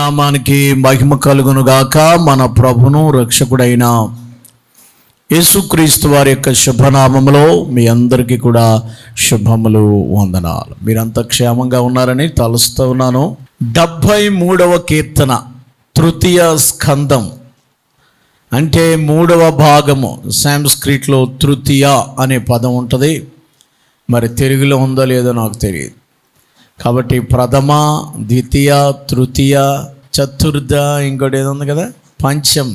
నామానికి మహిమ కలుగును గాక. మన ప్రభును రక్షకుడైన యేసుక్రీస్తు వారి యొక్క శుభనామములో మీ అందరికీ కూడా శుభములు, వందనాలు. మీరంతా క్షేమంగా ఉన్నారని తలుస్తూ ఉన్నాను. 73వ కీర్తన తృతీయ స్కందం అంటే 3వ భాగము. సాంస్క్రిట్లో తృతీయ అనే పదం ఉంటుంది, మరి తెలుగులో ఉందో లేదో నాకు తెలియదు. కాబట్టి ప్రథమ, ద్వితీయ, తృతీయ, చతుర్థ, ఇంకోటి ఏదో ఉంది కదా, పంచం,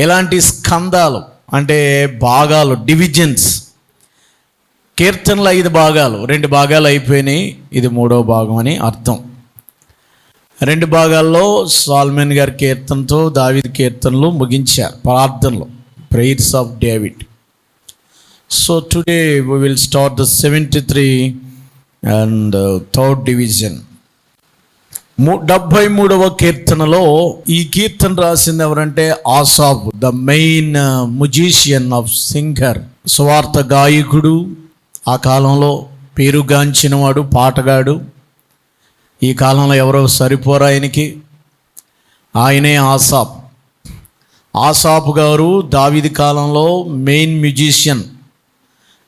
ఇలాంటి స్కందాలు అంటే భాగాలు, డివిజన్స్. కీర్తనలు 5 భాగాలు, 2 భాగాలు అయిపోయినాయి, ఇది 3వ భాగం అని అర్థం. 2 భాగాల్లో సాల్మన్ గారి కీర్తనతో దావీదు కీర్తనలు ముగించారు, ప్రార్థనలు, prayers of David. So today we will start the 73 and third division. 73వ కీర్తనలో ఈ కీర్తన రాసింది ఎవరంటే Asaph, the main musician of singer, స్వార్థ గాయకుడు, ఆ కాలంలో పేరుగాంచినవాడు, పాటగాడు. ఈ కాలంలో ఎవరో సరిపోరా ఆయనకి, ఆయనే ఆసాఫ్. ఆసాఫ్ గారు దావీదు కాలంలో మెయిన్ మ్యూజిషియన్.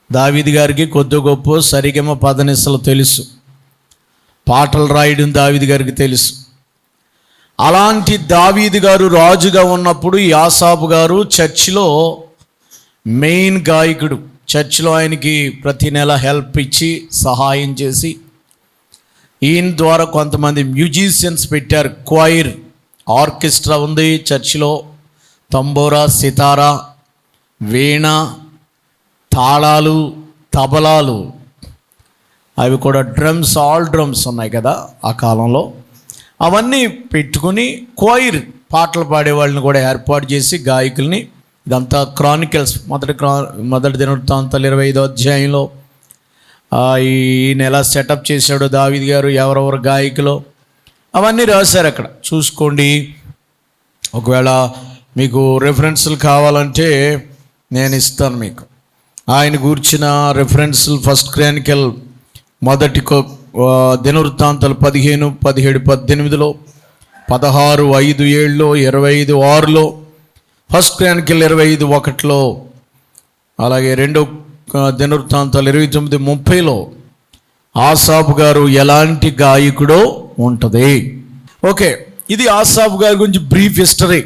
దావీదు గారికి కొద్ది గొప్ప సరిగమ పదనిసలు తెలుసు, పాటలు రాయడం దావీదు గారికి తెలుసు. అలాంటి దావీదు గారు రాజుగా ఉన్నప్పుడు ఈ ఆసాఫు గారు చర్చిలో మెయిన్ గాయకుడు. చర్చిలో ఆయనకి ప్రతి నెల హెల్ప్ ఇచ్చి సహాయం చేసి, ఈయన ద్వారా కొంతమంది మ్యూజిషియన్స్ పెట్టారు. క్వైర్, ఆర్కెస్ట్రా ఉంది చర్చిలో, తంబోరా, సితారా, వీణ, తాళాలు, తబలాలు, అవి కూడా డ్రమ్స్, ఆల్ డ్రమ్స్ ఉన్నాయి కదా ఆ కాలంలో. అవన్నీ పెట్టుకుని క్వైర్, పాటలు పాడే వాళ్ళని కూడా ఏర్పాటు చేసి గాయకుల్ని. ఇదంతా క్రానికల్స్, మొదటి దినవృత్తాంతాలు 25వ అధ్యాయంలో ఈయన ఎలా సెటప్ చేశాడో దావీదు గారు, ఎవరెవరు గాయకులు, అవన్నీ రాశారు అక్కడ, చూసుకోండి. ఒకవేళ మీకు రెఫరెన్స్లు కావాలంటే నేను ఇస్తాను మీకు. ఆయన గూర్చిన రెఫరెన్స్లు ఫస్ట్ క్రానికల్, మొదటి దినవృత్తాంతాలు 15, 17, 18, 16, 5, 7, 25, 6, ఫస్ట్ క్రానికల్ 25, 1, అలాగే 2 దినవృత్తాంతాలు 29, 30 ఆసాఫు గారు ఎలాంటి గాయకుడో ఉంటుంది. ఓకే, ఇది ఆసాఫు గారి గురించి బ్రీఫ్ హిస్టరీ.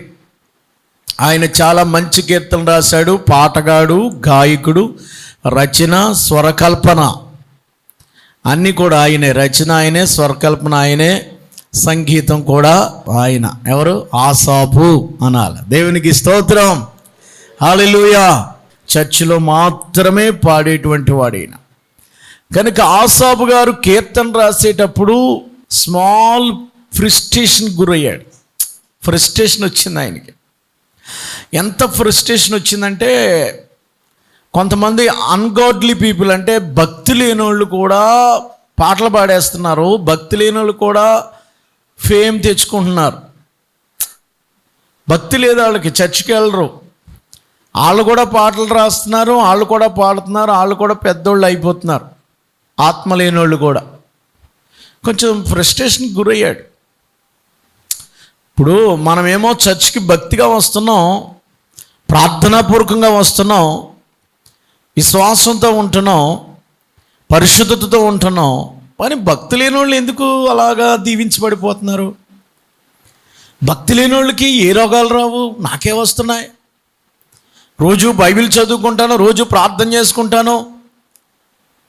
ఆయన చాలా మంచి కీర్తన రాశాడు, పాటగాడు, గాయకుడు, రచన, స్వరకల్పన అన్నీ కూడా ఆయనే. రచన ఆయనే, స్వరకల్పన ఆయనే, సంగీతం కూడా ఆయన. ఎవరు? ఆసాఫు అనాలి. దేవునికి స్తోత్రం, హల్లెలూయా. చర్చిలో మాత్రమే పాడేటువంటి వాడు ఈయన. కనుక ఆసాఫు గారు కీర్తన రాసేటప్పుడు స్మాల్ ఫ్రస్ట్రేషన్ గురయ్యాడు. ఫ్రస్ట్రేషన్ వచ్చింది ఆయనకి. ఎంత ఫ్రస్ట్రేషన్ వచ్చిందంటే, కొంతమంది అన్గాడ్లీ పీపుల్, అంటే భక్తి లేనోళ్ళు కూడా పాటలు పాడేస్తున్నారు, భక్తి లేనోళ్ళు కూడా ఫేమ్ తెచ్చుకుంటున్నారు. భక్తి లేదు వాళ్ళకి, చర్చికి వెళ్ళరు, వాళ్ళు కూడా పాటలు రాస్తున్నారు, వాళ్ళు కూడా పాడుతున్నారు, వాళ్ళు కూడా పెద్దోళ్ళు అయిపోతున్నారు, ఆత్మ లేనోళ్ళు కూడా. కొంచెం ఫ్రస్ట్రేషన్కి గురయ్యాడు. ఇప్పుడు మనమేమో చర్చికి భక్తిగా వస్తున్నాం, ప్రార్థనాపూర్వకంగా వస్తున్నాం, విశ్వాసంతో ఉంటున్నాం, పరిశుద్ధతతో ఉంటున్నాం. కానీ భక్తి లేని వాళ్ళు ఎందుకు అలాగా దీవించబడిపోతున్నారు? భక్తి లేని వాళ్ళకి ఏ రోగాలు రావు, నాకే వస్తున్నాయి. రోజు బైబిల్ చదువుకుంటాను, రోజు ప్రార్థన చేసుకుంటాను.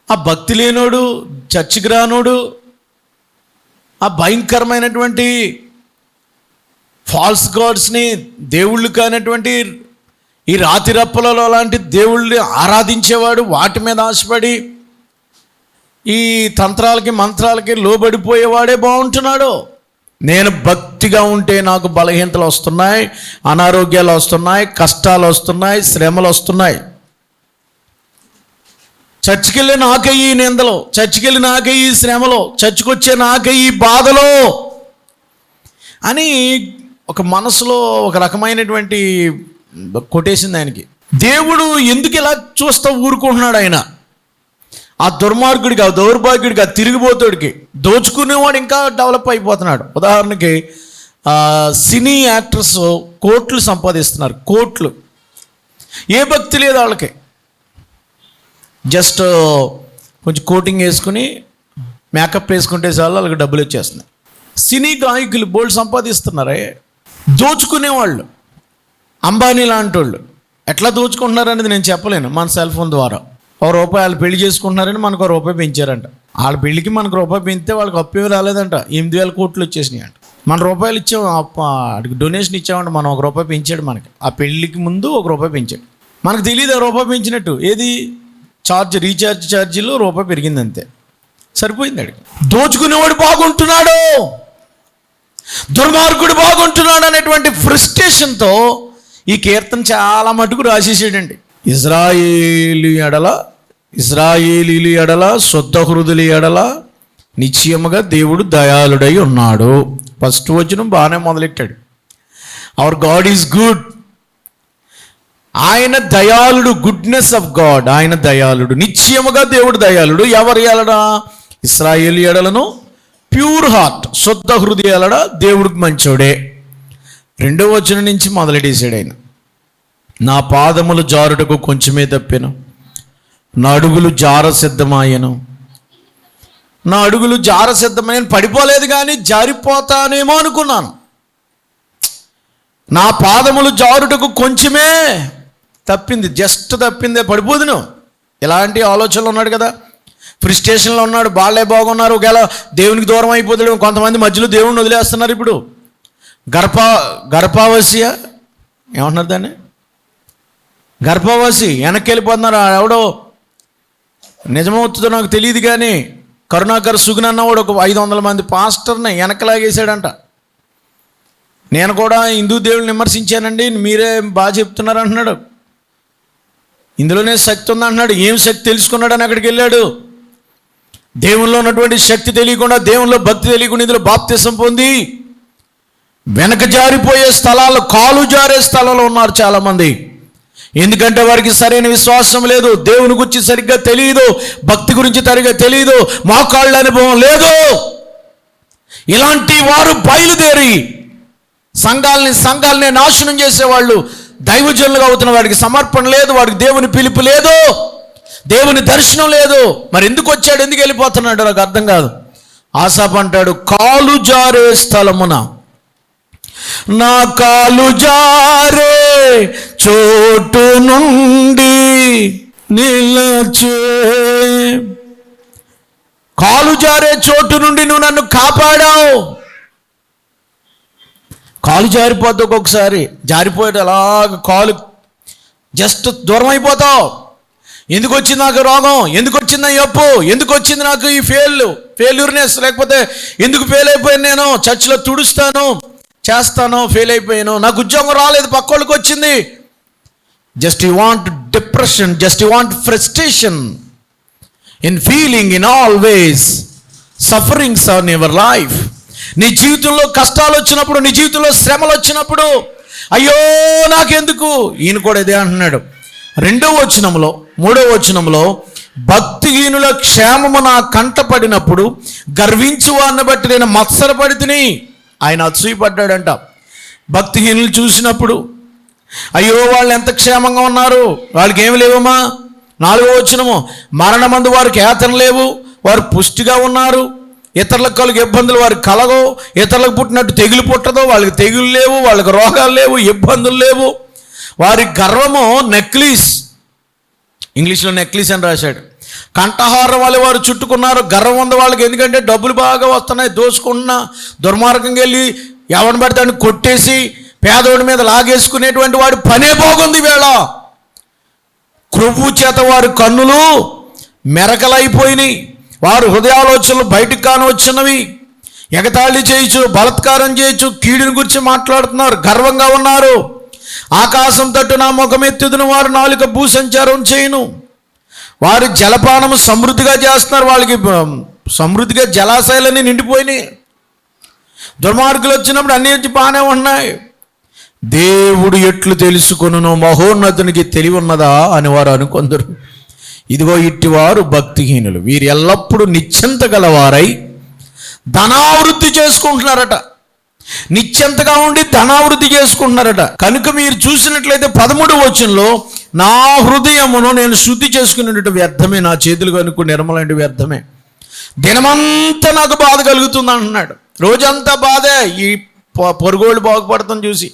ఆ భక్తి లేనోడు, చర్చికి రానోడు, ఆ భయంకరమైనటువంటి ఫాల్స్ గాడ్స్ని, దేవుళ్ళు కానటువంటి ఈ రాతి రప్పలలో లాంటి దేవుళ్ళని ఆరాధించేవాడు, వాటి మీద ఆశపడి ఈ తంత్రాలకి, మంత్రాలకి లోబడిపోయేవాడే బాగుంటున్నాడు. నేను భక్తిగా ఉంటే నాకు బలహీనతలు వస్తున్నాయి, అనారోగ్యాలు వస్తున్నాయి, కష్టాలు వస్తున్నాయి, శ్రమలు వస్తున్నాయి. చర్చికి వెళ్ళి నాకే ఈ నిందలు, చర్చికి వెళ్ళి నాకే ఈ శ్రమలు, చర్చికి వచ్చే నాకే ఈ బాధలు అని ఒక మనసులో ఒక రకమైనటువంటి కొట్టేసింది ఆయనకి. దేవుడు ఎందుకు ఇలా చూస్తూ ఊరుకుంటున్నాడు? ఆ దుర్మార్గుడికి, ఆ దౌర్భాగ్యుడికి, ఆ తిరిగిపోతుడికి, దోచుకునేవాడు ఇంకా డెవలప్ అయిపోతున్నాడు. ఉదాహరణకి సినీ యాక్టర్స్ కోట్లు సంపాదిస్తున్నారు, కోట్లు. ఏ భక్తి లేదు వాళ్ళకి, జస్ట్ కొంచెం కోటింగ్ వేసుకుని మేకప్ వేసుకుంటే చాలు వాళ్ళకి డబ్బులు వచ్చేస్తున్నాయి. సినీ గాయకులు బోల్డ్ సంపాదిస్తున్నారే. దోచుకునేవాళ్ళు అంబానీ లాంటి వాళ్ళు ఎట్లా దోచుకుంటున్నారు అనేది నేను చెప్పలేను. మన సెల్ ఫోన్ ద్వారా ₹1 వాళ్ళు పెళ్లి చేసుకుంటున్నారని మనకు ₹1 పెంచారంట. వాళ్ళ పెళ్లికి మనకు ₹1 పెంచితే వాళ్ళకి అప్పు రాలేదంట, 8,000 కోట్లు వచ్చేసినాయి అంట. మన రూపాయలు ఇచ్చాం, డొనేషన్ ఇచ్చామంటే మనం ₹1 పెంచాడు మనకి. ఆ పెళ్ళికి ముందు ₹1 పెంచాడు. మనకు తెలియదు ₹1 పెంచినట్టు. ఏది రీఛార్జ్ ఛార్జీలు ₹1 పెరిగింది అంతే, సరిపోయింది. అడిగి దోచుకునేవాడు బాగుంటున్నాడు, దుర్మార్గుడు బాగుంటున్నాడు అనేటువంటి ఫ్రస్ట్రేషన్తో ఈ కీర్తన చాలా మటుకు రాసేసాడండి. ఇశ్రాయేలీయుల ఎడల శుద్ధ హృదయుల ఎడల నిశ్చయముగా దేవుడు దయాళుడై ఉన్నాడు. ఫస్ట్ వచనం బాగానే మొదలెట్టాడు. Hour God is good. ఆయన దయాళుడు, గుడ్నెస్ ఆఫ్ గాడ్. ఆయన దయాళుడు, నిశ్చయముగా దేవుడు దయాళుడు. ఎవరి ఎడల? ఇశ్రాయేలు ఎడలను, ప్యూర్ హార్ట్, శుద్ధ హృదయాలడ దేవుడికి మంచోడే. 2వ వచనం నుంచి మొదలెట్టేశాడు ఆయన. నా పాదములు జారుటకు కొంచెమే తప్పెను, నా అడుగులు జారసిద్ధమాయను. నా అడుగులు జారసిద్ధమైన పడిపోలేదు కానీ జారిపోతానేమో అనుకున్నాను. నా పాదములు జారుటకు కొంచెమే తప్పింది, జస్ట్ తప్పిందే, పడిపోదును. ఇలాంటి ఆలోచనలు ఉన్నాడు కదా, ఫ్రస్ట్రేషన్లో ఉన్నాడు. బాగున్నారు, ఒకవేళ దేవునికి దూరం అయిపోతాడు. కొంతమంది మధ్యలో దేవుడిని వదిలేస్తున్నారు. ఇప్పుడు గర్భావస్య ఏమంటున్నారు దాన్ని, గర్భవాసి వెనక్కి వెళ్ళిపోతున్నారు. ఎవడో నిజమవుతుందో నాకు తెలియదు కానీ కరుణాకర్ సుగున్ అన్నవాడు ఒక 500 మంది పాస్టర్ని వెనకలాగేశాడంట. నేను కూడా హిందూ దేవుళ్ళని విమర్శించానండి, మీరే బాగా చెప్తున్నారు అంటున్నాడు. ఇందులోనే శక్తి ఉందంటున్నాడు. ఏం శక్తి తెలుసుకున్నాడని అక్కడికి వెళ్ళాడు. దేవుల్లో ఉన్నటువంటి శక్తి తెలియకుండా, దేవుల్లో భక్తి తెలియకుండా ఇందులో బాప్తిసం పొంది వెనక జారిపోయే స్థలాలు, కాలు జారే స్థలాలు ఉన్నారు చాలామంది. ఎందుకంటే వారికి సరైన విశ్వాసం లేదు, దేవుని గురించి సరిగ్గా తెలియదు, భక్తి గురించి సరిగ్గా తెలియదు, మోకాళ్ళ అనుభవం లేదు. ఇలాంటి వారు బయలుదేరి సంఘాలని నాశనం చేసేవాళ్ళు దైవజనులుగా అవుతున్న వాడికి సమర్పణ లేదు, వాడికి దేవుని పిలుపు లేదు, దేవుని దర్శనం లేదు. మరి ఎందుకు వచ్చాడు, ఎందుకు వెళ్ళిపోతున్నాడు నాకు అర్థం కాదు. ఆసాపు అంటాడు, కాలు జారే స్థలమున నా కాలు జారే చోటు నుండి నిలచే. కాలు జారే చోటు నుండి నువ్వు నన్ను కాపాడావు. కాలు జారిపోద్ది, ఒక్కొక్కసారి జారిపోయేది అలాగ కాలు జస్ట్ దూరం అయిపోతావు. ఎందుకు వచ్చింది నాకు రోగం, ఎందుకు వచ్చింది నా అప్పు, ఎందుకు వచ్చింది నాకు ఈ ఫెయిల్యూర్నెస్, లేకపోతే ఎందుకు ఫెయిల్ అయిపోయాను, నేను చర్చిలో తుడుస్తాను చేస్తాను, ఫెయిల్ అయిపోయాను, నాకు ఉద్యోగం రాలేదు, పక్కోళ్ళకి వచ్చింది. Just you want depression, just you want frustration in feeling in all ways sufferings on your life. నీ జీవితంలో కష్టాలు వచ్చినప్పుడు, నీ జీవితంలో శ్రమలు వచ్చినప్పుడు అయ్యో నాకెందుకు. ఈయన కూడా ఇదే అంటున్నాడు 2వ వచనంలో, 3వ వచనంలో, భక్తిహీనుల క్షేమము నా కంటపడినప్పుడు గర్వించు వారిని బట్టి నేను మత్సరపడితిని. ఆయన అసూయపడ్డాడంట. భక్తిహీనులు చూసినప్పుడు అయ్యో వాళ్ళు ఎంత క్షేమంగా ఉన్నారు, వాళ్ళకి ఏమి లేవమ్మా. 4వ వచనము, మరణమందు వారికి ఏతన లేవు, వారు పుష్టిగా ఉన్నారు, ఇతరులకు కలిగే ఇబ్బందులు వారికి కలగవు, ఇతరులకు పుట్టినట్టు తెగులు పుట్టదు, వాళ్ళకి తెగులు లేవు, వాళ్ళకి రోగాలు లేవు, ఇబ్బందులు లేవు. వారి గర్వము నెక్లీస్, ఇంగ్లీష్లో నెక్లీస్ అని రాశాడు. కంఠహారం వాళ్ళు వారు చుట్టుకున్నారు. గర్వం ఉంది వాళ్ళకి, ఎందుకంటే డబ్బులు బాగా వస్తున్నాయి, దోసుకున్న దుర్మార్గంగా వెళ్ళి ఎవరిని పడితే వాడిని కొట్టేసి పేదోడి మీద లాగేసుకునేటువంటి వాడి పనే బాగుంది. వేళ క్రొవ్వు చేత వారి కన్నులు మెరకలైపోయినాయి, వారు హృదయాలోచనలు బయటికి కానవచ్చినవి, ఎగతాళి చేయొచ్చు, బలత్కారం చేయొచ్చు, కీడుని గురించి మాట్లాడుతున్నారు, గర్వంగా ఉన్నారు. ఆకాశం తట్టు నా ముఖమెత్తుదును, వారు నాలుక భూసంచారం చేయను. వారు జలపానము సమృద్ధిగా చేస్తున్నారు, వాళ్ళకి సమృద్ధిగా జలాశయాలన్నీ నిండిపోయినాయి. దుర్మార్గులు వచ్చినప్పుడు అన్ని వచ్చి బాగానే ఉన్నాయి. దేవుడు ఎట్లు తెలుసుకొనును, మహోన్నతునికి తెలివి ఉన్నదా అని వారు అనుకొందరు. ఇదిగో ఇట్టివారు భక్తిహీనులు, వీరు ఎల్లప్పుడూ నిశ్చింత గలవారై ధనావృద్ధి చేసుకుంటున్నారట. నిశ్చింతగా ఉండి ధనావృద్ధి చేసుకుంటున్నారట. కనుక మీరు చూసినట్లయితే 13వ వచనంలో, నా హృదయమును నేను శుద్ధి చేసుకునేటట్టు వ్యర్థమే, నా చేతులు కనుక్కు నిర్మలంటి వ్యర్థమే, దినమంతా నాకు బాధ కలుగుతుంది అంటున్నాడు. రోజంతా బాధే ఈ పొరుగోళ్ళు బాగుపడతాం చూసి.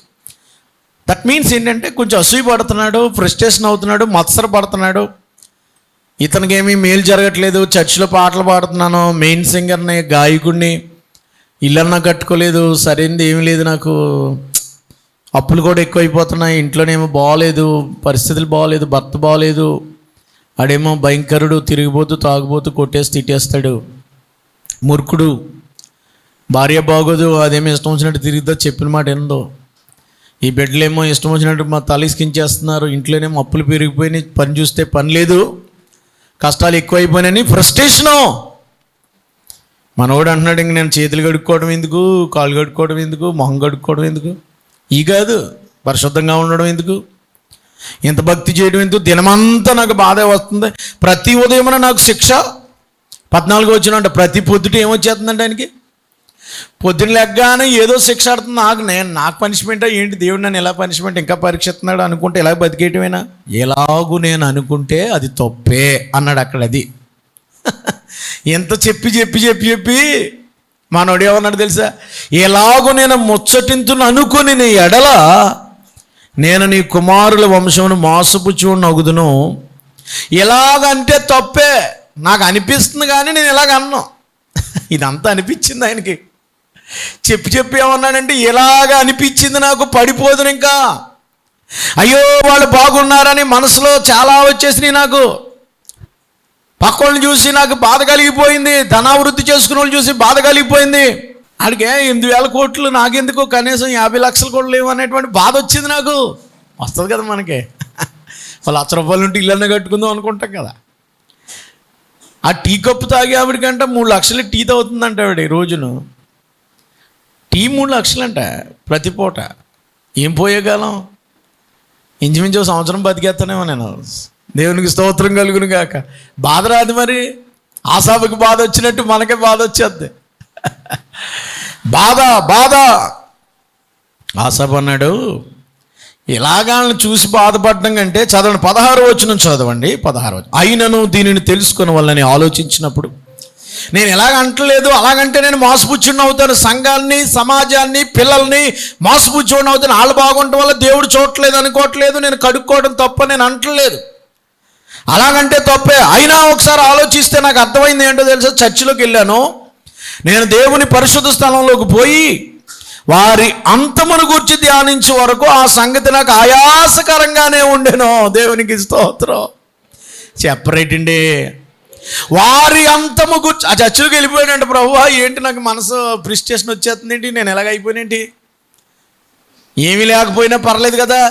దట్ మీన్స్ ఏంటంటే కొంచెం అసూయ పడుతున్నాడు, ఫ్రస్ట్రేషన్ అవుతున్నాడు, మత్సర పడుతున్నాడు. ఇతనికి ఏమీ మేలు జరగట్లేదు, చర్చిలో పాటలు పాడుతున్నాను, మెయిన్ సింగర్ని, గాయకుడిని, ఇల్లన్నా కట్టుకోలేదు, సరైనది ఏమీ లేదు, నాకు అప్పులు కూడా ఎక్కువైపోతున్నాయి, ఇంట్లోనేమో బాగోలేదు, పరిస్థితులు బాగోలేదు, భర్త బాగోలేదు, ఆడేమో భయంకరుడు, తిరిగిపోతూ తాగుబోతూ కొట్టేసి తిట్టేస్తాడు, మూర్ఖుడు, భార్య బాగోదు, అదేమో ఇష్టం వచ్చినట్టు తిరిగితే చెప్పిన మాట ఏందో, ఈ బిడ్డలేమో ఇష్టం వచ్చినట్టు మా తల ఇసుకించేస్తున్నారు, ఇంట్లోనేమో అప్పులు పెరిగిపోయినాయి, పని చూస్తే పని లేదు, కష్టాలు ఎక్కువైపోయినాయని ఫ్రస్ట్రేషను. మనోడు అంటున్నాడు, ఇంక నేను చేతులు కడుక్కోవడం ఎందుకు, కాళ్ళు కడుక్కోవడం ఎందుకు, మొహం కడుక్కోవడం ఎందుకు, ఈ కాదు పరిశుద్ధంగా ఉండడం ఎందుకు, ఇంత భక్తి చేయడం ఎందుకు, దినమంతా నాకు బాధ వస్తుంది, ప్రతి ఉదయమున నాకు శిక్ష. 14 వచ్చినంట, ప్రతి పొద్దుట ఏమొచ్చేస్తుందంటే ఆయనకి, పొద్దున్న లెగ్గానే ఏదో శిక్ష ఆడుతుంది. నాకు పనిష్మెంటా ఏంటి, దేవుడు నన్ను ఎలా పనిష్మెంట్ ఇంకా పరీక్షిస్తున్నాడు అనుకుంటే ఎలా బతికేయటమేనా, ఎలాగూ నేను అనుకుంటే అది తప్పే అన్నాడు అక్కడ. అది ఎంత చెప్పి చెప్పి చెప్పి చెప్పి మనోడు ఏమన్నాడు తెలుసా, ఎలాగూ నేను ముచ్చటింతును అనుకుని నీ ఎడల నేను నీ కుమారుల వంశమును మోసపుచ్చు నగుదును. ఎలాగంటే తప్పే, నాకు అనిపిస్తుంది కానీ నేను ఇలాగ అన్నా. ఇదంతా అనిపించింది ఆయనకి. చెప్పి చెప్పి ఏమన్నాడంటే, ఎలాగ అనిపించింది నాకు, పడిపోదును ఇంకా, అయ్యో వాళ్ళు బాగున్నారని మనసులో చాలా వచ్చేసినాయి నాకు, పక్కోళ్ళని చూసి నాకు బాధ కలిగిపోయింది, ధనావృద్ధి చేసుకున్న వాళ్ళు చూసి బాధ కలిగిపోయింది. అడిగే 8,000 కోట్లు నాకెందుకు, కనీసం 50 లక్షల కోట్లు లేవు అనేటువంటి బాధ వచ్చింది నాకు. వస్తుంది కదా మనకి, వాళ్ళు ₹1,00,000 ఉంటే ఇల్లన్నా కట్టుకుందాం అనుకుంటాం కదా. ఆ టీ కప్పు తాగి ఆవిడకంట 3 లక్షలు టీ తాగుతుందంట ఆవిడ రోజును. టీ 3 లక్షలంట ప్రతి పూట. ఏం పోయేకాలం, ఇంచుమించు సంవత్సరం బతికేస్తానేమో నేను. దేవునికి స్తోత్రం కలుగును గాక. బాధ రాదు మరి, ఆసాబుకి బాధ వచ్చినట్టు మనకే బాధ వచ్చేద్ది. బాధ బాధ. ఆసాబు అన్నాడు, ఇలాగాళ్ళని చూసి బాధపడడం కంటే, చదవండి 16వ వచనం చదవండి, 16వ వచనం. అయినను దీనిని తెలుసుకున్న వాళ్ళని ఆలోచించినప్పుడు, నేను ఎలాగ అంటలేదు, అలాగంటే నేను మోసపుచ్చుడిని అవుతాను, సంఘాన్ని, సమాజాన్ని, పిల్లల్ని మోసపుచ్చుడిని అవుతాను, వాళ్ళు బాగుండటం వల్ల దేవుడు చూడట్లేదు అనుకోవట్లేదు, నేను కడుక్కోవడం తప్ప నేను అంటలేదు, అలాగంటే తప్పే. అయినా ఒకసారి ఆలోచిస్తే నాకు అర్థమైంది ఏంటో తెలుసా, చర్చిలోకి వెళ్ళాను, నేను దేవుని పరిశుద్ధ స్థలంలోకి పోయి వారి అంతమును గురించి ధ్యానించే వరకు ఆ సంగతి నాకు ఆయాసకరంగానే ఉండేను. దేవునికి స్తోత్రం. చెప్పరేటండి, వారి అంతము గురించి. ఆ చర్చిలోకి వెళ్ళిపోయానంటే, ప్రభువా ఏంటి నాకు మనసు ఫ్రస్ట్రేషన్ వచ్చేస్తుంది ఏంటి, నేను ఎలాగైపోయినేంటి, ఏమీ లేకపోయినా పర్లేదు కదా,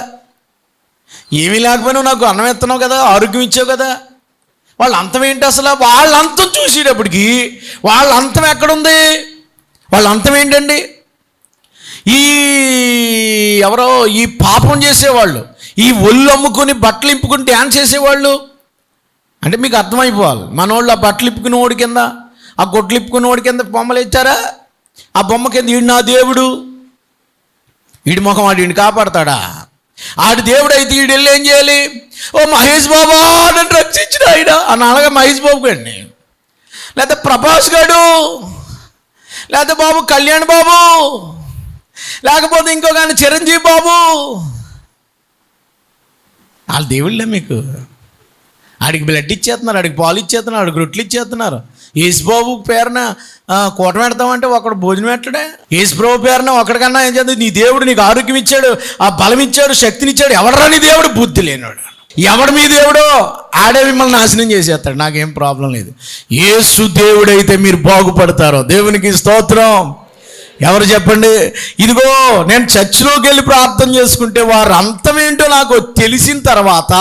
ఏమీ లేకపోయినా నాకు అన్నం ఎత్తనావు కదా, ఆరోగ్యం ఇచ్చావు కదా, వాళ్ళ అంతం ఏంటి అసలు, వాళ్ళ అంతం చూసేటప్పటికి వాళ్ళ అంతం ఎక్కడుంది, వాళ్ళ అంతం ఏంటండి, ఎవరో ఈ పాపం చేసేవాళ్ళు, ఈ ఒళ్ళు అమ్ముకొని బట్టలు ఇంపుకొని డ్యాన్స్ చేసేవాళ్ళు. అంటే మీకు అర్థమైపోవాలి, మనోళ్ళు ఆ బట్టలు ఇప్పుకుని ఓడి కింద, ఆ గొడ్లు ఇప్పుకుని ఓడి కింద బొమ్మలు ఇచ్చారా, ఆ బొమ్మ కింద ఈడు నా దేవుడు, ఈడి ముఖం ఆడిని కాపాడతాడా, ఆడి దేవుడు అయితే ఈడు వెళ్ళి ఏం చేయాలి, ఓ మహేష్ బాబా నన్ను రక్షించిన ఆయన అని అలాగే మహేష్ బాబు గారిని, లేకపోతే ప్రభాస్ గారు, లేకపోతే బాబు కళ్యాణ్ బాబు, లేకపోతే ఇంకో కానీ చిరంజీవి బాబు, వాళ్ళ దేవుళ్ళే మీకు. ఆడికి బ్లడ్ ఇచ్చేస్తున్నారు, ఆడికి పాలు ఇచ్చేస్తున్నారు, ఆడికి రొట్లు ఇచ్చేస్తున్నారు. యేసుబాబు పేరున కూట పెడతామంటే ఒకడు భోజనం పెట్టడే, యేసుప్రభు పేరున ఒకడికన్నా ఏం చేద్దాం, నీ దేవుడు నీకు ఆరోగ్యం ఇచ్చాడు, ఆ బలం ఇచ్చాడు, శక్తిని ఇచ్చాడు, ఎవడరా నీ దేవుడు, బుద్ధి లేనివాడు, ఎవడు మీ దేవుడో ఆడే మిమ్మల్ని నాశనం చేసేస్తాడు, నాకేం ప్రాబ్లం లేదు. యేసు దేవుడైతే మీరు బాగుపడతారో. దేవునికి స్తోత్రం. ఎవరు చెప్పండి. ఇదిగో నేను చర్చిలోకి వెళ్ళి ప్రార్థన చేసుకుంటే వారు అంతమేంటో నాకు తెలిసిన తర్వాత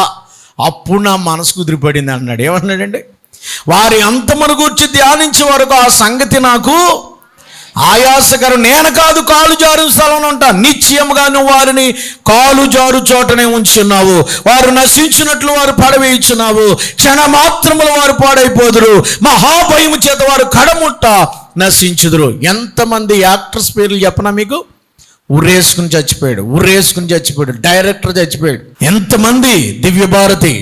అప్పుడు నా మనసు కుదిరిపడింది అన్నాడు. ఏమన్నాడండి, వారి అంతమును గూర్చి ధ్యానించే వరకు ఆ సంగతి నాకు ఆయాసకరం. నేను కాదు కాలు జారు స్థలంలో ఉంటా, నిశ్చయముగా నువ్వు వారిని కాలు జారు చోటనే ఉంచున్నావు. వారు నశించినట్లు వారు పడవేయుచున్నావు. క్షణమాత్రములు వారు పాడైపోదురు. మహాభయము చేత వారు కడముట్ట నశించుదురు. ఎంతమంది యాక్టర్స్ పేర్లు చెప్పనా మీకు? ఉరేసుకుని చచ్చిపోయాడు, డైరెక్టర్ చచ్చిపోయాడు. ఎంతమంది, దివ్యభారతి,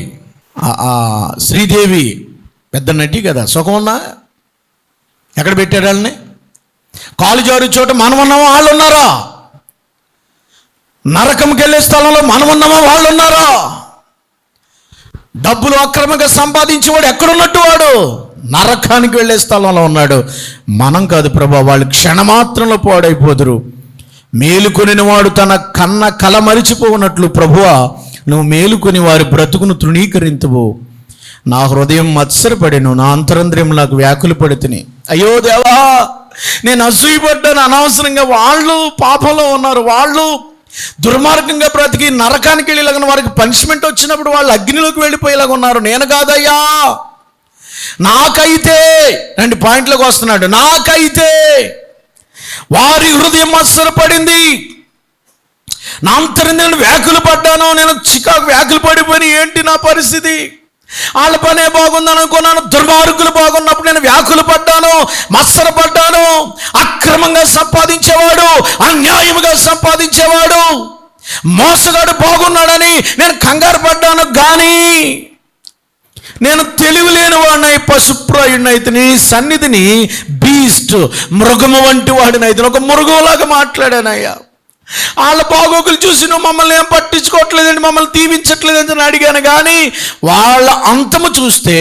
శ్రీదేవి పెద్ద నటి కదా, సుఖం ఉన్నా ఎక్కడ పెట్టారు వాళ్ళని? కాలు జారు చోట మనం ఉన్నామా, వాళ్ళు ఉన్నారా? నరకంకి వెళ్ళే స్థలంలో మనం ఉన్నామా, వాళ్ళు ఉన్నారా? డబ్బులు అక్రమంగా సంపాదించేవాడు ఎక్కడున్నట్టు? వాడు నరకానికి వెళ్ళే స్థలంలో ఉన్నాడు. మనం కాదు ప్రభా, వాళ్ళు క్షణమాత్రంలో పాడైపోదురు. మేలుకొని వాడు తన కన్న కల మరిచిపోనట్లు ప్రభువా, నువ్వు మేలుకొని వారి బ్రతుకును తృణీకరింతువు. నా హృదయం మత్సరపడెను, నా అంతరంద్రియం నాకు వ్యాకులు పడితిని. అయ్యో దేవా, నేను అసూయపడ్డాను అనవసరంగా. వాళ్ళు పాపంలో ఉన్నారు, వాళ్ళు దుర్మార్గంగా బ్రతికి నరకానికి వెళ్ళేలాగా, వారికి పనిష్మెంట్ వచ్చినప్పుడు వాళ్ళు అగ్నిలోకి వెళ్ళిపోయేలాగా ఉన్నారు. నేను కాదయ్యా, నాకైతే, 2 పాయింట్లకు వస్తున్నాడు. నాకైతే వారి హృదయం మత్సరపడింది, నా అంతరంద్రియం వ్యాకులు పడ్డాను. నేను చికాకు వ్యాకులు పడిపోయి ఏంటి నా పరిస్థితి? వాళ్ళ పనే బాగుందని అనుకున్నాను, దుర్మార్గులు బాగున్నప్పుడు నేను వ్యాకులు పడ్డాను, మత్సరపడ్డాను. అక్రమంగా సంపాదించేవాడు, అన్యాయముగా సంపాదించేవాడు, మోసగాడు బాగున్నాడని నేను కంగారు పడ్డాను. కానీ నేను తెలివి లేని వాడినై, పశుప్రాయుడినైతే, నీ సన్నిధిని బీస్ట్, మృగము వంటి వాడినైతే, ఒక మృగంలాగా మాట్లాడానయ్యా. వాళ్ళ బాగోగులు చూసి నువ్వు మమ్మల్ని ఏం పట్టించుకోవట్లేదండి, మమ్మల్ని దీవించట్లేదని అని అడిగాను. కానీ వాళ్ళ అంతము చూస్తే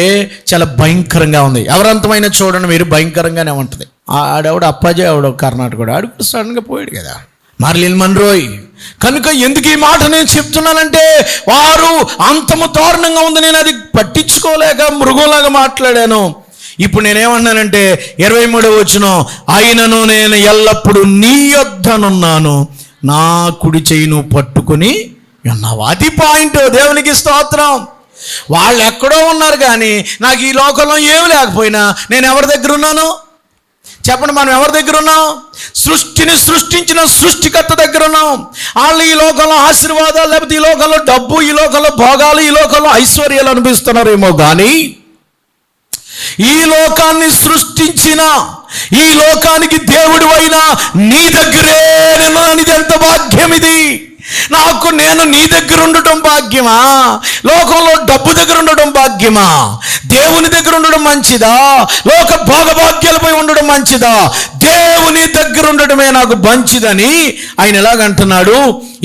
చాలా భయంకరంగా ఉంది. ఎవరంతమైనా చూడండి మీరు, భయంకరంగానే ఉంటుంది. ఆడెవడు అప్పాజీ, ఆవిడ కర్ణాటక, ఆడు సడన్గా పోయాడు కదా, మార్లిన్ మన్రోయ్. కనుక ఎందుకు ఈ మాట నేను చెప్తున్నానంటే, వారు అంతము దారుణంగా ఉంది. నేను అది పట్టించుకోలేక మృగంలాగా మాట్లాడాను. ఇప్పుడు నేనేమన్నానంటే 23వ వచనం, అయినను నేను ఎల్లప్పుడూ నీ యొద్దనున్నాను, నా కుడి చెయ్యి నువ్వు పట్టుకుని ఉన్నావు. అది పాయింట్. దేవునికి స్తోత్రం. వాళ్ళు ఎక్కడో ఉన్నారు కానీ నాకు ఈ లోకంలో ఏమి లేకపోయినా నేను ఎవరి దగ్గర ఉన్నాను చెప్పండి? మనం ఎవరి దగ్గర ఉన్నాం? సృష్టిని సృష్టించిన సృష్టికర్త దగ్గర ఉన్నాం. వాళ్ళు ఈ లోకంలో ఆశీర్వాదాలు, లేకపోతే ఈ లోకంలో డబ్బు, ఈ లోకంలో భోగాలు, ఈ లోకంలో ఐశ్వర్యాలు అనిపిస్తున్నారేమో, కానీ ఈ లోకాన్ని సృష్టించిన, ఈ లోకానికి దేవుడు అయినా నీ దగ్గరే నేను. ఇది ఎంత భాగ్యం! ఇది నేను నీ దగ్గర ఉండటం భాగ్యమా? లోకంలో డబ్బు దగ్గర ఉండటం భాగ్యమా? దేవుని దగ్గర ఉండడం మంచిదా? లోక భోగభాగ్యాలపై ఉండడం మంచిదా? దేవుని దగ్గర ఉండటమే నాకు మంచిదని ఆయన ఎలాగంటున్నాడు?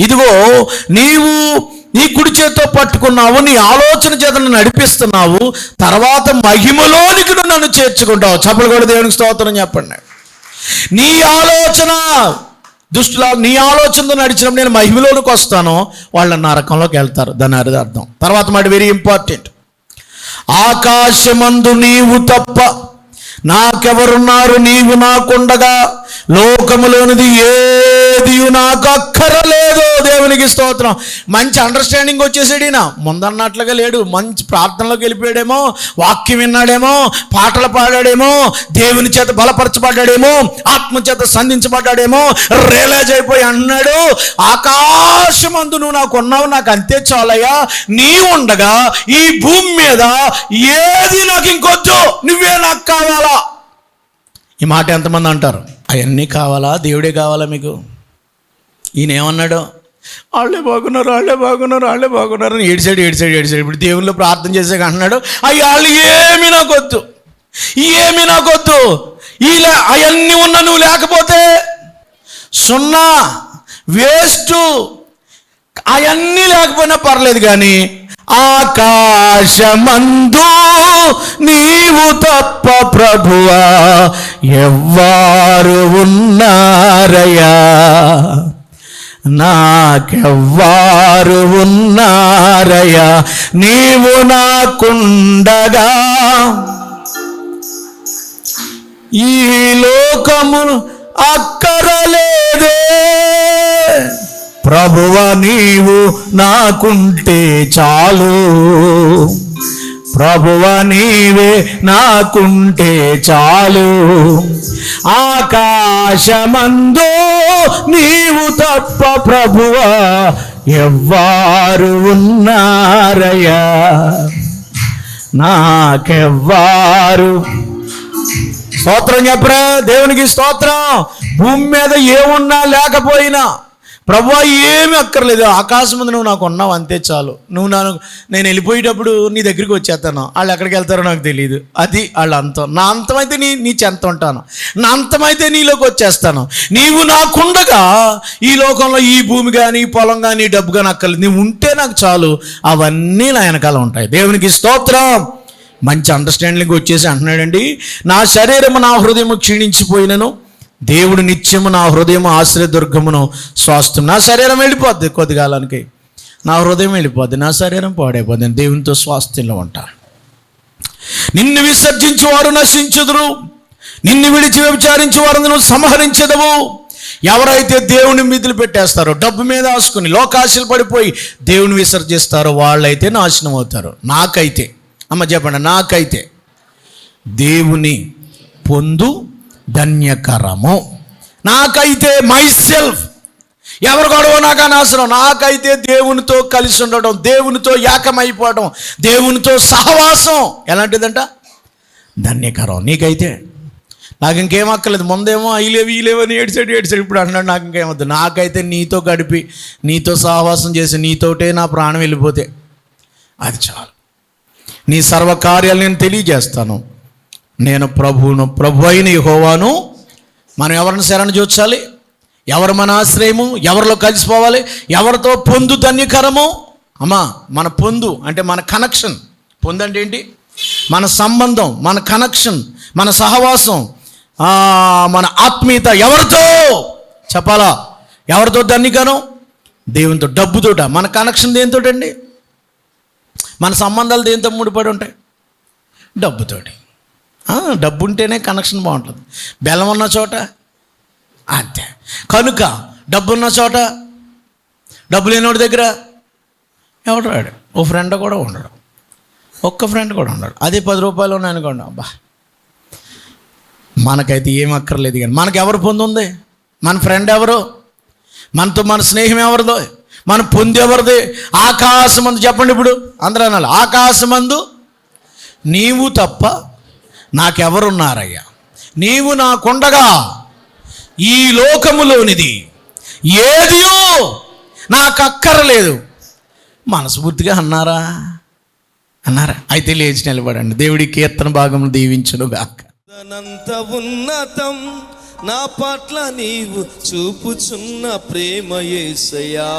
ఇదిగో నీవు నీ కుడి చేత్తో పట్టుకున్నావు, నీ ఆలోచన చేత నడిపిస్తున్నావు, తర్వాత మహిమలోనికి నన్ను చేర్చుకుంటావు. చప్పలు కూడా దేవునికి స్తోత్రం చెప్పండి. నీ ఆలోచన నీ ఆలోచనతో నడిచినప్పుడు నేను మహిమలోనికి వస్తాను, వాళ్ళ నరకంలోకి వెళ్తారు. దాని అర్థం. తర్వాత మాట వెరీ ఇంపార్టెంట్. ఆకాశమందు నీవు తప్ప నాకెవరున్నారు? నీవు నాకుండగా లోకములోనిది ఏది నాకు అక్కరలేదు. దేవునికి స్తోత్రం. మంచి అండర్స్టాండింగ్ వచ్చేసాడు ఈయన. ముందన్నట్లుగా లేడు. మంచి ప్రార్థనలోకి వెళ్ళిపోయాడేమో, వాక్యం విన్నాడేమో, పాటలు పాడాడేమో, దేవుని చేత బలపరచబడ్డాడేమో, ఆత్మ చేత సంధించబడ్డాడేమో, రియలైజ్ అయిపోయి అన్నాడు, ఆకాశమందు నువ్వు నాకు ఉన్నావు, నాకు అంతే చాలయ్యా. నీ ఉండగా ఈ భూమి మీద ఏది నాకు ఇంకొద్దు, నువ్వే నాకు కావాలా. ఈ మాట ఎంతమంది అంటారు? అవన్నీ కావాలా? దేవుడే కావాలా మీకు? ఈయన ఏమన్నాడు? వాళ్ళే బాగున్నారు అని ఏడిసాడు. ఇప్పుడు దేవుళ్ళు ప్రార్థన చేసాక అంటున్నాడు, వాళ్ళు ఏమీ నాకొద్దు, ఇలా అవన్నీ ఉన్నా నువ్వు లేకపోతే సున్నా, వేస్ట్. అవన్నీ లేకపోయినా పర్లేదు, కానీ ఆకాశమందు నీవు తప్ప ప్రభువా ఎవ్వారు ఉన్నారయ్యా, నాకెవ్వారు ఉన్నారయ్యా, నీవు నాకుండగా ఈ లోకము అక్కరలేదే. ప్రభువా నీవు నాకుంటే చాలు, ప్రభువా నీవే నాకుంటే చాలు. ఆకాశమందు నీవు తప్ప ప్రభువా ఎవ్వారు ఉన్నారయ్యా, నాకెవ్వారు. స్తోత్రం చెప్పరా దేవునికి స్తోత్రం. భూమి మీద ఏమున్నా లేకపోయినా ప్రభువా ఏమీ అక్కర్లేదు, ఆకాశం ముందు నువ్వు నాకు ఉన్నావు అంతే చాలు. నేను వెళ్ళిపోయేటప్పుడు నీ దగ్గరికి వచ్చేస్తాను, వాళ్ళు ఎక్కడికి వెళ్తారో నాకు తెలియదు, అది వాళ్ళ అంతం. నా అంతమైతే నీ చెంత ఉంటాను, నా అంతమైతే నీలోకి వచ్చేస్తాను. నీవు నాకుండగా ఈ లోకంలో ఈ భూమి కానీ పొలం కానీ డబ్బు కానీ అక్కర్లేదు, నీవు ఉంటే నాకు చాలు, అవన్నీ నా వెనకాల ఉంటాయి. దేవునికి స్తోత్రం. మంచి అండర్స్టాండింగ్ వచ్చేసి అంటున్నాడండి, నా శరీరము నా హృదయము క్షీణించిపోయినను దేవుడు నిత్యము నా హృదయం ఆశ్రయదుర్గమును స్వాస్థ్యం. నా శరీరం వెళ్ళిపోద్ది కొద్దికాలానికి, నా హృదయం వెళ్ళిపోద్ది, నా శరీరం పాడైపోద్ది, దేవునితో స్వాస్థ్యంలో ఉంటాను. నిన్ను విసర్జించు వారు నశించుదురు, నిన్ను విడిచి వ్యభిచారించు వారు నువ్వు సంహరించదవు. ఎవరైతే దేవుని మీదలు పెట్టేస్తారో, డబ్బు మీద ఆసుకుని లోకాశలు పడిపోయి దేవుని విసర్జిస్తారో వాళ్ళైతే నాశనం అవుతారు. నాకైతే అమ్మ చెప్పండి, నాకైతే దేవుని పొందు ధన్యకరము. నాకైతే మైసెల్ఫ్, ఎవరు గొడవ నాకు అనవసరం. నాకైతే దేవునితో కలిసి ఉండడం, దేవునితో ఏకమైపోవడం, దేవునితో సహవాసం ఎలాంటిదంట ధన్యకరం. నీకైతే నాకు ఇంకేం అక్కర్లేదు. ముందేమో అయ్యలేవు అని ఏడ్చాడు, ఇప్పుడు అన్నాడు నాకు ఇంకేమొద్దు. నాకైతే నీతో గడిపి నీతో సహవాసం చేసి నీతోటే నా ప్రాణం వెళ్ళిపోతే అది చాలు. నీ సర్వకార్యాలు నేను తెలియజేస్తాను. నేను ప్రభు అయిన యెహోవాను. మనం ఎవరిని శరణు చూచాలి, ఎవరు మన ఆశ్రయము, ఎవరిలో కలిసిపోవాలి, ఎవరితో పొందు ధన్యకరము. అమ్మా మన పొందు అంటే మన కనెక్షన్. పొందు అంటే ఏంటి? మన సంబంధం, మన కనెక్షన్, మన సహవాసం, మన ఆత్మీయత. ఎవరితో చెప్పాలా? ఎవరితో ధన్యకరం? దేవునితో. డబ్బుతోట మన కనెక్షన్ దేనితోటండి? మన సంబంధాలు దేనితో ముడిపడి ఉంటాయి? డబ్బుతోటి. డబ్బు ఉంటేనే కనెక్షన్ బాగుంటుంది. బెల్లం ఉన్న చోట అంతే. కనుక డబ్బు ఉన్న చోట, డబ్బు లేనివాడి దగ్గర ఎవడు రాడు, ఓ ఫ్రెండ్ కూడా ఉండడు, ఒక్క ఫ్రెండ్ కూడా ఉండడు. అదే 10 రూపాయలు ఉన్నాయనుకోండి, అబ్బా మనకైతే ఏం అక్కర్లేదు. కానీ మనకు ఎవరు పొందుంది? మన ఫ్రెండ్ ఎవరు? మనతో మన స్నేహం ఎవరిదో? మన పొంది ఎవరిది? ఆకాశమందు. చెప్పండి ఇప్పుడు అందరూ అనాలి, ఆకాశమందు నీవు తప్ప నాకెవరున్నారయ్యా, నీవు నాకుండగా ఈ లోకములోనిది ఏదియో నాకు అక్కర్లేదు. మనస్ఫూర్తిగా అన్నారా? అయితే లేచి నిలబడండి. దేవుడి కీర్తన భాగమును దీవించును గాక. అనంత ఉన్నతం నా పట్ల నీవు చూపుచున్న ప్రేమ యేసయ్యా,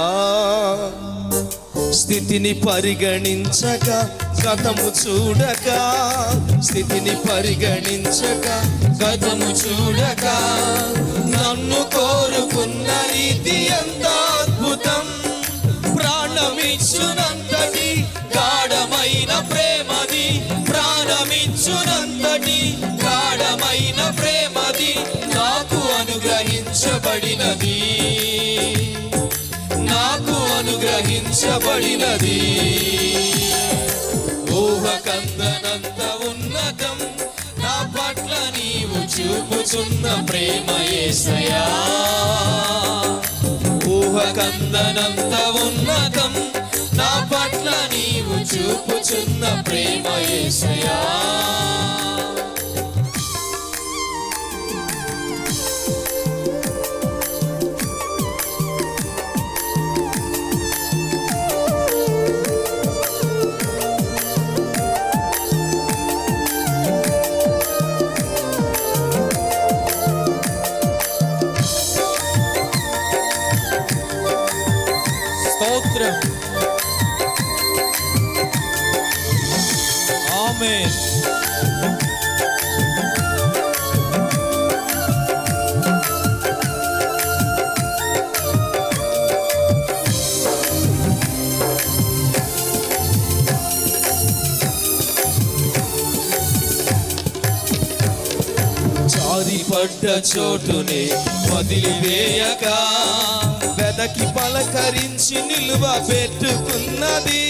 స్థితిని పరిగణించక గతము చూడక, స్థితిని పరిగణించక గతము చూడక, నన్ను కోరుకున్న రీతి ఎంత అద్భుతం. ప్రాణమిచ్చునంతటి గాఢమైన ప్రేమది, ప్రాణమిచ్చునంతటి గాఢమైన ప్రేమది నాకు అనుగ్రహించబడినది, నాకు అనుగ్రహించబడినది. ఊహకందనంత ఉన్నతం నా పట్ల నీవు చూపుచున్న ప్రేమ యేసయ్యా, ఊహకందనంత ఉన్నతం నా పట్ల నీవు చూపుచున్న ప్రేమ యేసయ్యా. స్తోత్రం. ఆమేన్. జారిపడ్డ చోటునే వదిలివేయక, వెదకి పలకరించి నిలువ పెట్టుకున్నది.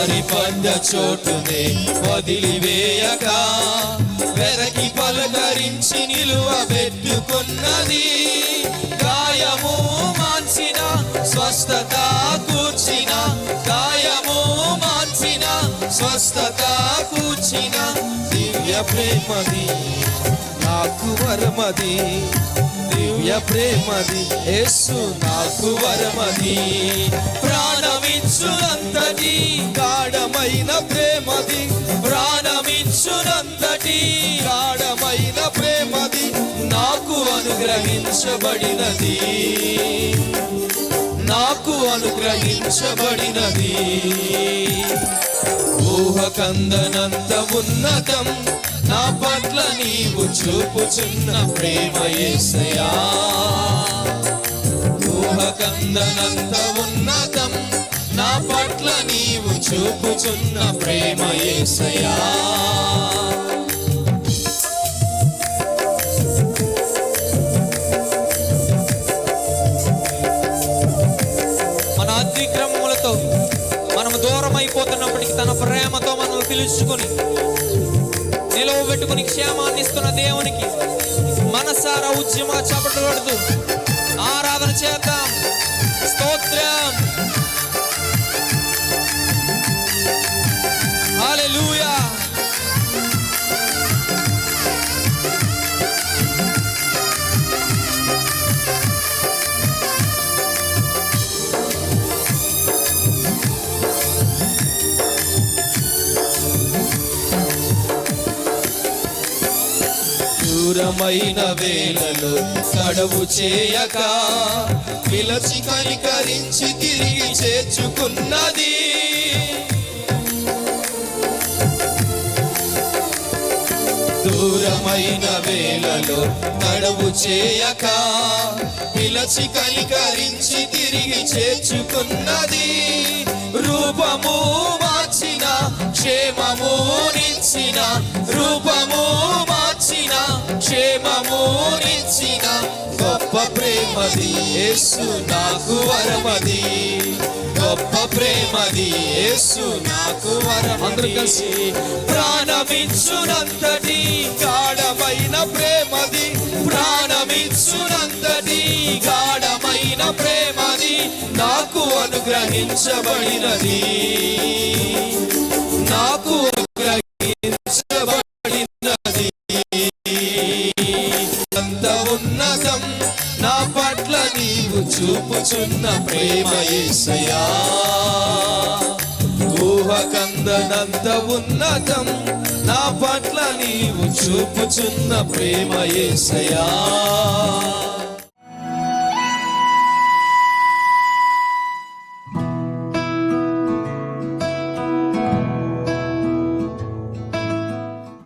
జారిపడ్డ చోటునే వదిలివేయక వెరకి పలకరించి నిలువబెట్టుకున్నది. గాయము మాన్సిన స్వస్థత కూర్చిన, గాయము మాన్సిన స్వస్థత కూర్చిన దివ్య ప్రేమది నాకు వరమది, దివ్య ప్రేమది యేసు నాకు వరమది. ప్రాణమిచ్చునంతటి గాఢమైన ప్రేమది, ప్రాణమిచ్చునంతటి గాఢమైన ప్రేమది నాకు అనుగ్రహించబడినది, నాకు అనుగ్రహించబడినది. ఊహకందనంత ఉన్నతం నా పట్ల నీవు చూపుచున్న ప్రేమ యేసయ్యా. ఊహకందనంత ఉన్నతం నా పట్ల నీవు చూపుచున్న ప్రేమ యేసయ్యా. మన అతిక్రమములతో మనము దూరం అయిపోతున్నప్పటికీ తన ప్రేమతో మనల్ని పిలుచుకొని నిలవబెట్టుకుని క్షేమాన్ని ఇస్తున్న దేవునికి మనసారా ఉద్యమ చప్పట్లు కొడుతూ ఆరాధన చేద్దాం. స్తోత్రం, హల్లెలూయా. దూరమైన వేళలో తడవు చేయక పిలచి కనికరించి తిరిగి చేర్చుకున్నది. దూరమైన వేళలో తడవు చేయక పిలచి కనికరించి తిరిగి చేర్చుకున్నది. రూపము మార్చిన క్షేమము నిచ్చిన, రూపము మార్చిన క్షేమము నిచ్చిన గొప్ప ప్రేమది యేసు నాకు వరమది, గొప్ప ప్రేమది యేసు నాకు వరమది. ప్రాణమిచ్చునంతటి గాఢమైన ప్రేమది, ప్రాణమిచ్చునంతటి గాఢమైన ప్రేమది నాకు అనుగ్రహించబడినది, నాకు అనుగ్రహించబడినది. అంత ఉన్నతం నా పట్ల నీవు చూపుచున్న ప్రేమ యేసయ్యా. ఊహకందనంత ఉన్నతం నా పట్ల నీవు చూపుచున్న ప్రేమ యేసయ్యా.